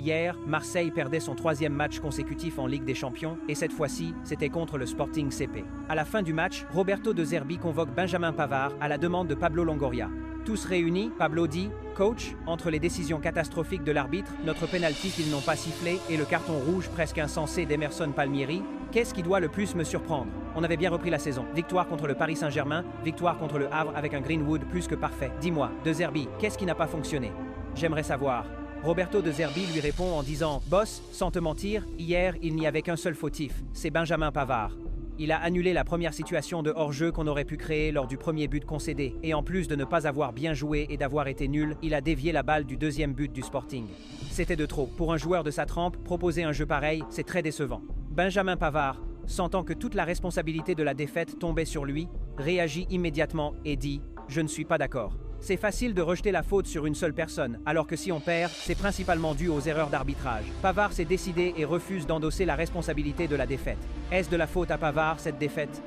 Hier, Marseille perdait son troisième match consécutif en Ligue des Champions, et cette fois-ci, c'était contre le Sporting CP. À la fin du match, Roberto De Zerbi convoque Benjamin Pavard à la demande de Pablo Longoria. Tous réunis, Pablo dit « Coach, entre les décisions catastrophiques de l'arbitre, notre pénalty qu'ils n'ont pas sifflé et le carton rouge presque insensé d'Emerson Palmieri, qu'est-ce qui doit le plus me surprendre? On avait bien repris la saison. Victoire contre le Paris Saint-Germain, victoire contre le Havre avec un Greenwood plus que parfait. Dis-moi, De Zerbi, qu'est-ce qui n'a pas fonctionné? J'aimerais savoir. » Roberto De Zerbi lui répond en disant « Boss, sans te mentir, hier, il n'y avait qu'un seul fautif, c'est Benjamin Pavard. Il a annulé la première situation de hors-jeu qu'on aurait pu créer lors du premier but concédé, et en plus de ne pas avoir bien joué et d'avoir été nul, il a dévié la balle du deuxième but du Sporting. C'était de trop. Pour un joueur de sa trempe, proposer un jeu pareil, c'est très décevant. Benjamin Pavard, sentant que toute la responsabilité de la défaite tombait sur lui, réagit immédiatement et dit « Je ne suis pas d'accord ». C'est facile de rejeter la faute sur une seule personne, alors que si on perd, c'est principalement dû aux erreurs d'arbitrage. Pavard s'est décidé et refuse d'endosser la responsabilité de la défaite. Est-ce de la faute à Pavard, cette défaite?